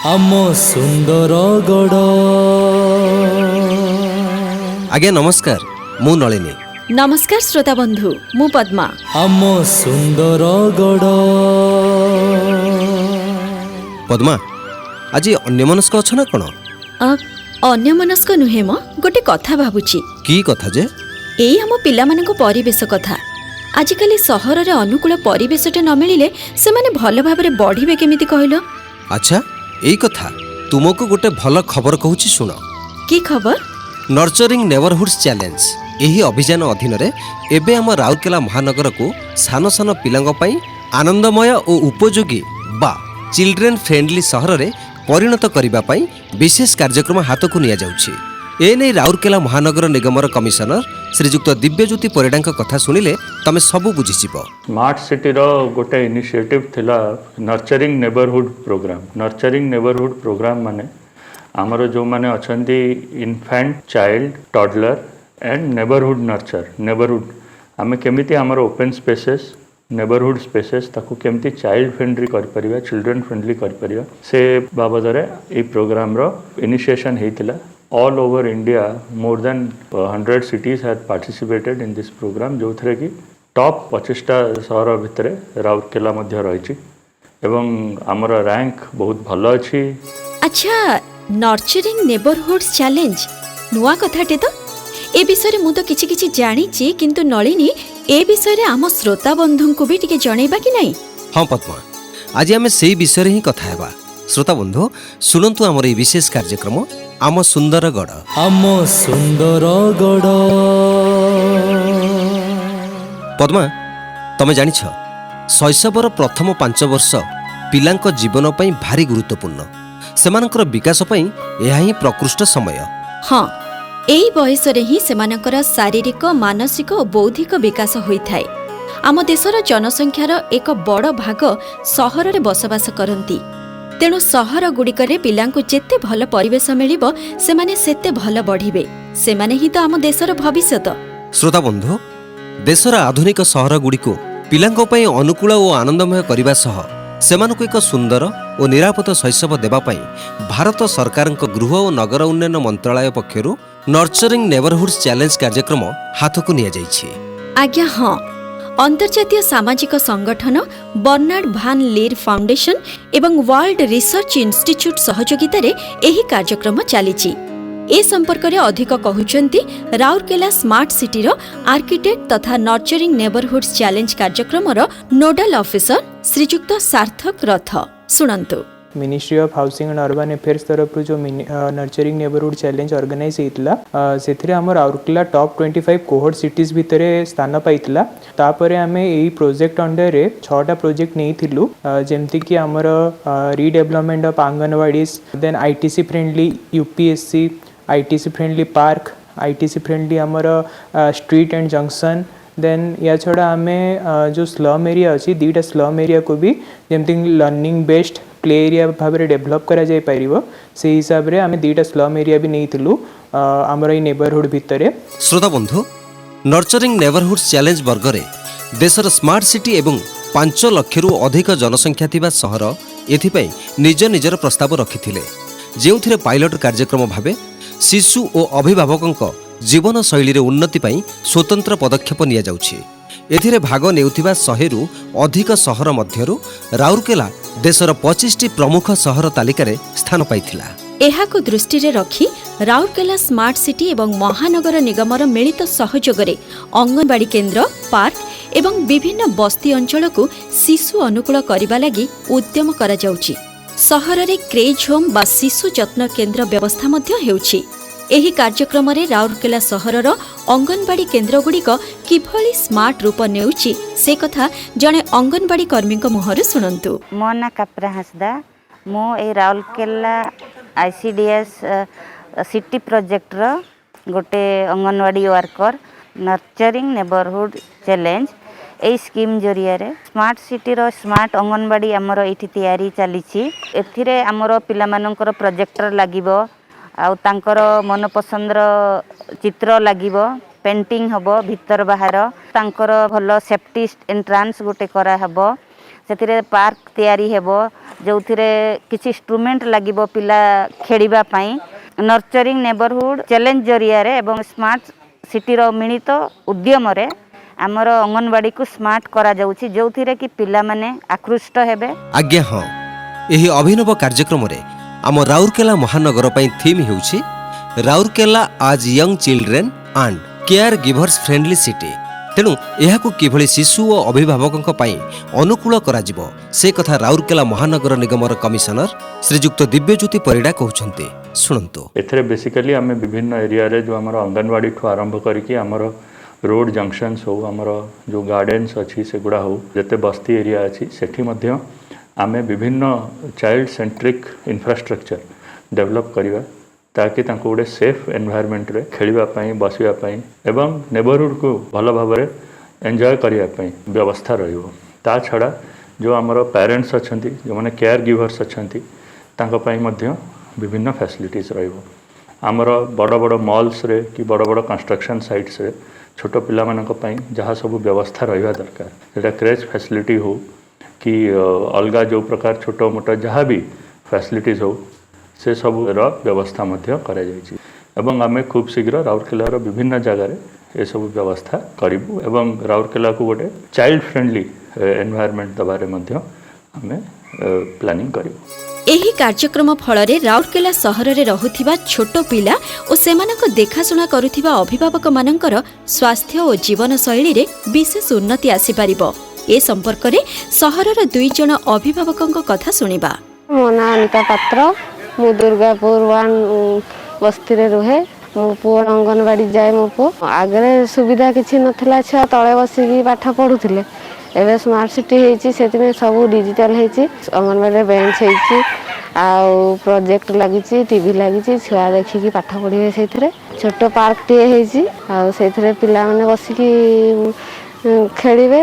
आम सुंदर गड़। आज्ञा नमस्कार, मु नलिनी। नमस्कार श्रोता बंधु, मु पद्मा। आम सुंदर गड़। पद्मा, आज अन्यमनस्क अछ ना कौन? अन्यमनस्क नुहे म गोटे कथा भाबुची। की कथा जे? एई हम पिलामानक परिवेश कथा। आजिकाली सहर रे अनुकूल परिवेशटे न मिलिले से माने भल भाबरे बढ़िबे केमिति कहलो? अच्छा, एई कथा तुमको गोटे भल खबर कहूची सुन। की खबर? नर्चरिंग नेबरहुड्स चैलेंज एही अभियान अधीन रे एबे हम राउरकेला महानगर को सान सान पिलांग पई आनंदमय और उपयोगी बा चिल्ड्रेन फ्रेंडली सहर रे परिणत करिबा पई विशेष कार्यक्रम हाथ को निया जाउछि। एने राउरकेला महानगर निगमर कमिशनर श्रीजुक्त दिव्यज्योति परिडांक कथा सुनिले तमे सबु बुझिसिबो। स्मार्ट सिटी रो गोटे इनिशिएटिव थिला nurturing neighbourhood programme. Nurturing neighbourhood programme माने आमर जो माने अछंती infant, child, toddler and neighbourhood nurture. Neighbourhood आमे केमिति आमर ओपन स्पेसेस, नेबरहुड स्पेसेस ताकू केमिति चाइल्ड फ्रेंडली कर परिबा, चिल्ड्रन फ्रेंडली कर परिबा, से बाबद रे ए programme row initiation हेतिला। All over India, more than 100 cities had participated in this program, जो थरे की टॉप 25टा सहर भितरे राउरकेला मध्य रही एवं आमर रैंक बहुत भल अछि। अच्छा, नर्चरिंग नेबरहुड्स चैलेंज नुआ कथाटे तो ए विषय मु तो किछि किछि जानी छि, किंतु नलिनी ए विषय रे आम श्रोता बंधु को भी टिके जणैबा कि नहीं? हाँ पद्मा, आज आमे सेही विषय ही कथा हेबा। श्रोता बंधु सुनंतु आमर ए विशेष कार्यक्रम आम सुंदर गड़। आम सुंदर गड़। पद्मा, तमे जानिछ शैशवर प्रथम 5 वर्ष पिलांक जीवन पई भारी गुरुत्वपूर्ण। सेमानकर विकास पई एहा ही प्रकृष्ट समय। हाँ, एई बयस रे ही सेमानकर शारीरिक, मानसिक और बौद्धिक विकास होइथाय। आम देशर जनसंख्यार एक बड़ भाग सहर रे बसवास करंती। तेणु सहर गुड़िकरे पिलांकु जेते भल परिवेश मिलिबो सेमाने सेते भल बढ़िबे। सेमाने ही तो आम देशर भविष्यत। श्रोता बंधु, देशर आधुनिक सहर गुड़िको पिलांक पई अनुकूल और आनंदमय करिबा सह सेमानकु एक सुंदर और निरापद शैशव देबा पई भारत सरकारक गृह और नगर उन्नयन मंत्रालय पक्षरु नर्चरिंग नेबरहुड्स चैलेंज कार्यक्रम हाथ को निया जाइछि। आज्ञा हाँ, अंतर्जातीय सामाजिक संगठन बर्नार्ड भान लीर फाउंडेशन एवं वर्ल्ड रिसर्च इंस्टीट्यूट सहयोगिता रे एही कार्यक्रम चलीछि। ए संपर्क रे अधिक कहउचंती राउरकेला स्मार्ट सिटी रो आर्किटेक्ट तथा नर्चरिंग नेबरहुड्स चैलेंज कार्यक्रम रो नोडल ऑफिसर श्रीजुक्त सार्थक रथ। सुनंतु। Ministry of housing and urban affairs तरफ जो नर्चरिंग नेबरहुड चैलेंज ऑर्गेनाइज होइतला, सेथिरे हमर राउरकेला टॉप 25 कोहोर्ट सिटीज भितरे स्थान पाइतला। तापरे आमे एई प्रोजेक्ट अंडर रे 6टा प्रोजेक्ट नेइथिलु, जेमति कि हमर redevelopment of anganwadis, then ITC friendly UPSC, ITC friendly park, ITC friendly हमर स्ट्रीट एंड जंक्शन। देन या छड़ा आमे जो स्लम एरिया अछि, 2टा स्लम एरिया को भी जेमति लर्निंग बेस्ड प्ले एरिया भाव में डेभलप करा जाय परिबो, से हिसाब रे आमे 2टा स्लम एरिया भी नेइथिलु हमर ई नेबरहुड भितरे। श्रोता बंधु, नर्चरिंग नेबरहुड्स चैलेंज वर्गरे देशर स्मार्ट सिटी एवं 5 लाख रु अधिक जनसंख्या थिबा सहर एथिपई निज निजर प्रस्ताव रखिथिले, जेउथिरे पायलट कार्यक्रम भावे शिशु और अभिभावकंक जीवन शैली रे उन्नति पई स्वतंत्र पदक्षेप निया जाउछि। एथिरे भाग नेउथिबा 100 रु अधिक सहर मध्यरु राउरकेला देशर 25टी प्रमुख सहर तालिका रे स्थान पाइथिला। एहाको दृष्टि रे रखी राउरकेला स्मार्ट सिटी एवं महानगर निगमर मिलित सहयोगरे अंगनवाड़ी केन्द्र, पार्क एवं विभिन्न बस्ती अंचल को शिशु अनुकूल करबा लागि उद्यम करा जाउछि। सहर रे क्रेज होम बा शिशु जत्न केन्द्र व्यवस्था मध्य हेउछि। एही कार्यक्रम रे राउरकेला सहरर अंगनवाड़ी केन्द्र गुड़िक किभली स्मार्ट रूप नेउछि से कथा जने अंगनवाड़ी कर्मी मुहर सुनंतु। मो ना कापरा हसदा, मो ए राउरकेला आईसीडीएस सिटी प्रोजेक्ट रो गोटे anganwadi worker. Nurturing neighbourhood challenge ए स्कीम जरिया रे स्मार्ट सिटी रो स्मार्ट अंगनवाड़ी हमर एठी तयारी चलीछि। एथिरे हमर पिला मानकर प्रोजेक्टर लागिबो, आउ तांकर मन पसंदर चित्र लागिबो, पेंटिंग हबो भीतर बाहर, तांकर भल सेफ्टी एंट्रांस गोटे करा हबो, से पार्क तैयारी हेबो जो किसी इंस्ट्रूमेंट लागिबो पिला खेलिबा पई नर्चरिंग नेबरहुड चैलेंज जरिया रे एवं स्मार्ट सिटी रो मिलित उद्यम रे आमर अंगनवाड़ी को स्मार्ट करा जाउछि जो कि पिला माने आकृष्ट हेबे। आज्ञा हाँ, यही अभिनव कार्यक्रम रे आम राउरकेला महानगर पई थीम हेउछि राउरकेला आज young children and care givers friendly city. तेणु यहाकू किभଳି शिशु और अभिभावकों पई अनुकूल करा जिवो से कथा राउरकेला महानगर निगमर कमिशनर श्रीजुक्त दिव्यज्योति परिडा कहउछन्ते। सुनंतु। एथरे बेसिकली आमे विभिन्न एरिया रे जो हमर अंगनवाड़ी ठु आरंभ करिकि हमर रोड जंक्शन्स हो हमर जो गार्डन्स अछि सेगुडा हो जते बस्ती एरिया अछि सेठी मध्य आमे विभिन्न चाइल्ड सेंट्रिक इंफ्रास्ट्रक्चर डेवलप करिवा ताकि तांको गोटे सेफ एनवायरनमेंट रे खेलिबा पई बसिबा पई एवं नेबरहुड को भल भाव में एंजॉय करिया पई व्यवस्था रहिबो। ता छड़ा जो हमर पेरेंट्स अछंती जो माने केयर गिवर्स अछंती तांको पई मध्य विभिन्न फैसिलिटीज रहिबो। हमर बड़ बड़ मॉल्स रे कि बड़ बड़ कंस्ट्रक्शन साइट्स रे छोट पिला मानक पई जहाँ सब व्यवस्था रहिबा दरकार सेटा क्रेच फैसिलिटी हो कि अलगा जो प्रकार छोट मोट जहाँ भी फैसिलिटीज हो से सब व्यवस्था मध्य करा जायछि एवं आमे खूब शीघ्र राउरकेला रो विभिन्न जगह रे ए सब व्यवस्था करिबु एवं राउरकेला को गोटे चाइल्ड फ्रेंडली एनवायरनमेंट दबारे मध्य आमे प्लानिंग करिबु। ଏହି କାର୍ଯ୍ୟକ୍ରମ ଫଳରେ ରାଉରକେଲା ସହରରେ ରହୁଥିବା ଛୋଟ ପିଲା ଓ ସେମାନଙ୍କ ଦେଖାଶୁଣା କରୁଥିବା ଅଭିଭାବକମାନଙ୍କର ସ୍ୱାସ୍ଥ୍ୟ ଓ ଜୀବନଶୈଳୀରେ ବିଶେଷ ଉନ୍ନତି ଆସିପାରିବ। ଏ ସମ୍ପର୍କରେ ସହରର 2 ଜଣ ଅଭିଭାବକଙ୍କ କଥା ଶୁଣିବା। ମୋ ନାଁ ଅନିତା ପାତ୍ର, ମୁଁ ଦୁର୍ଗାପୁର 1 ବସ୍ତିରେ ରୁହେ। ମୋ ପୁଅ ଅଙ୍ଗନବାଡ଼ି ଯାଏ। ମୋ ପୁଅ ଆଗରେ ସୁବିଧା କିଛି ନଥିଲା, ଛୁଆ ତଳେ ବସିକି ପାଠ ପଢ଼ୁଥିଲେ। ଏବେ ସ୍ମାର୍ଟ ସିଟି ହେଇଛି, ସେଥିପାଇଁ ସବୁ ଡିଜିଟାଲ ହେଇଛି। ଅଙ୍ଗନବାଡ଼ିରେ ବେଞ୍ଚ ହେଇଛି, ଆଉ ପ୍ରୋଜେକ୍ଟ ଲାଗିଛି, ଟିଭି ଲାଗିଛି, ଛୁଆ ଦେଖିକି ପାଠ ପଢ଼ିବେ। ସେଇଥିରେ ଛୋଟ ପାର୍କଟିଏ ହେଇଛି, ଆଉ ସେଇଥିରେ ପିଲାମାନେ ବସିକି ଖେଳିବେ,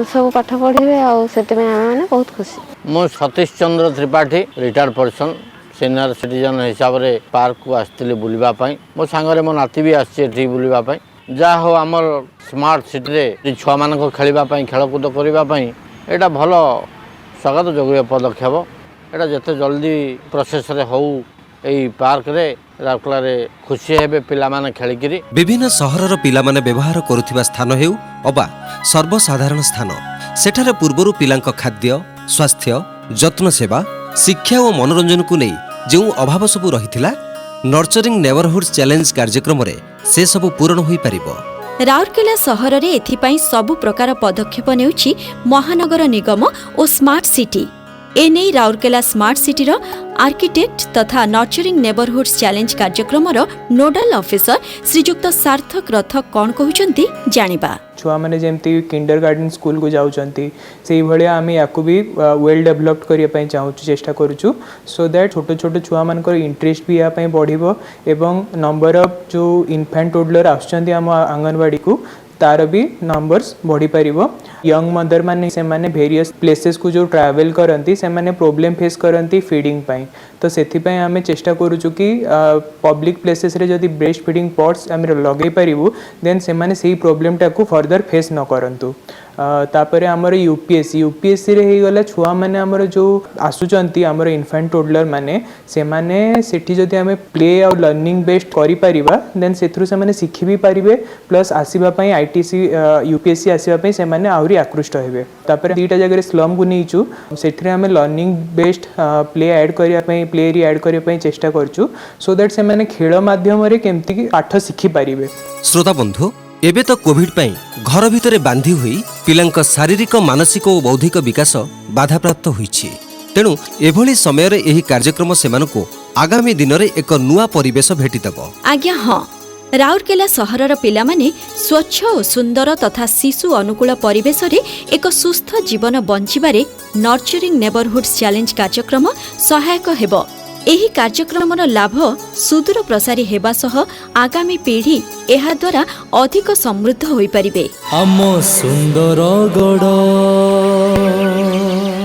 ସବୁ ପାଠ ପଢ଼ିବେ, ଆଉ ସେଥିପାଇଁ ଆମେମାନେ ବହୁତ ଖୁସି। ମୁଁ Satish Chandra Tripathi, retired person, senior citizen ହିସାବରେ ପାର୍କକୁ ଆସିଥିଲି ବୁଲିବା ପାଇଁ। ମୋ ସାଙ୍ଗରେ ମୋ ନାତି ବି ଆସିଛି ଏଠି ବୁଲିବା ପାଇଁ। ଯାହା ହଉ ଆମର ସ୍ମାର୍ଟ ସିଟିରେ ଛୁଆମାନଙ୍କୁ ଖେଳିବା ପାଇଁ, ଖେଳକୁଦ କରିବା ପାଇଁ ଏଇଟା ଭଲ ସ୍ୱାଗତ ଯୋଗ୍ୟ ପଦକ୍ଷେପ। ଏଇଟା ଯେତେ ଜଲ୍ଦି ପ୍ରୋସେସରେ ହଉ এই পার্করে রাউরকেলারে খুশি হেবে পিলামানে খেলিকিরি। বিভিন্ন সহরর পিলামানে ব্যবহার করুথিবা স্থান হেউ অবা সর্বসাধারণ স্থান সেঠারে পূর্বরু পিলাঙ্ক খাদ্য, স্বাস্থ্য, যত্ন সেবা, শিক্ষা ও মনোরঞ্জনকু নেই যে অভাব সবু রহিথিলা নর্চরিং নেবরহুড চ্যালেঞ্জ কার্যক্রমরে সে সবু পূরণ হই পারিব। ରାଉରକେଲା ସହରରେ ଏଥିପାଇଁ ସବୁ ପ୍ରକାର ପଦକ୍ଷେପ ନେଉଛି ମହାନଗର ନିଗମ ଓ ସ୍ମାର୍ଟ ସିଟି। ଏନେଇ ରାଉରକେଲା ସ୍ମାର୍ଟ ସିଟିର ଆର୍କିଟେକ୍ଟ ତଥା ନର୍ଚରିଂ ନେବରହୁଡ୍ ଚ୍ୟାଲେଞ୍ଜ କାର୍ଯ୍ୟକ୍ରମର ନୋଡାଲ ଅଫିସର ଶ୍ରୀଯୁକ୍ତ ସାର୍ଥକ ରଥ କ'ଣ କହୁଛନ୍ତି ଜାଣିବା। छुआ मैंने जमती किंडर गार्डन स्कूल को जाऊँगी से भाया आम या वेल डेभलप्ड करने चाहूँ चेष्टा करुचु सो दैट छोट छोट छुआ मान इंटरेस्ट भी या बढ़ो एवं नंबर ऑफ जो इन्फेंट टोडलर आम आंगनवाड़ी को तार भी नंबर्स बढ़ी पार। यंग मदर माने से माने वेरियस प्लेसेस को जो ट्रैवल करती से माने प्रॉब्लम फेस करती फीडिंग पाई तो सेथिपाई आमे चेष्टा करूचु कि पब्लिक प्लेसेस रे जदि ब्रेस्ट फीडिंग पॉट्स आमे लगे पारिबु देन से माने सेही प्रॉब्लम टाकू फर्दर फेस न करंतु। तापरे आमर यूपीएससी रे ही गला छुआ माने आमर जो आसुचंती आमर इन्फेंट टोडलर माने से माने सेठी जदि आमे प्ले और लर्निंग बेस्ड करि परिबा देन सेथरु से माने सिखि भी परिबे प्लस आसीबा पई आईटीसी यूपीएससी आसीबा पई से माने आउरी आकृष्ट हेबे। तापरे दीटा जगह स्लम को नीचु सेठरे आमे लर्निंग बेस्ड प्ले ऐड करिया पई प्ले री ऐड करिया पई चेष्टा करचु सो दैट से माने खेल माध्यम रे केमती पाठ सिखि परिबे। श्रोता बंधु एबे तो कोविड पई घर भितरे बांधी हुई पिलांक शारीरिक मानसिक और बौद्धिक विकास बाधाप्राप्त होईछि। तेणु एभली समय रे एही कार्यक्रम सेमानको आगामी दिन रे एक नुआ परिवेश भेटितब। आज्ञा हाँ, राउरकेला सहरर पिलामाने स्वच्छ और सुंदर तथा शिशु अनुकूल परिवेश रे एक सुस्थ जीवन बंचिबारे नर्चरिंग नेबरहुड चैलेंज कार्यक्रम सहायक हेबो। ଏହି କାର୍ଯ୍ୟକ୍ରମର ଲାଭ ସୁଦୂର ପ୍ରସାରୀ ହେବା ସହ ଆଗାମୀ ପିଢ଼ି ଏହା ଦ୍ୱାରା ଅଧିକ ସମୃଦ୍ଧ ହୋଇପାରିବେ। ଆମ ସୁନ୍ଦରଗଡ଼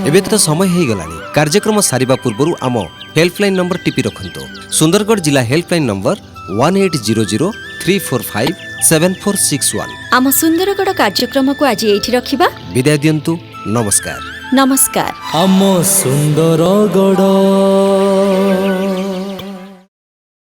ଏବେ ତ ସମୟ ହେଇଗଲାଣି କାର୍ଯ୍ୟକ୍ରମ ସାରିବା ପୂର୍ବରୁ ଆମ ହେଲ୍ପଲାଇନ୍ ନମ୍ବର ଟିପି ରଖନ୍ତୁ। ସୁନ୍ଦରଗଡ଼ ଜିଲ୍ଲା ହେଲ୍ପଲାଇନ୍ ନମ୍ବର 180034574661। ଆମ ସୁନ୍ଦରଗଡ଼ କାର୍ଯ୍ୟକ୍ରମକୁ ଆଜି ଏଇଠି ରଖିବା। ବିଦାୟ ଦିଅନ୍ତୁ। नमस्कार। नमस्कार। आम सुंदर गड़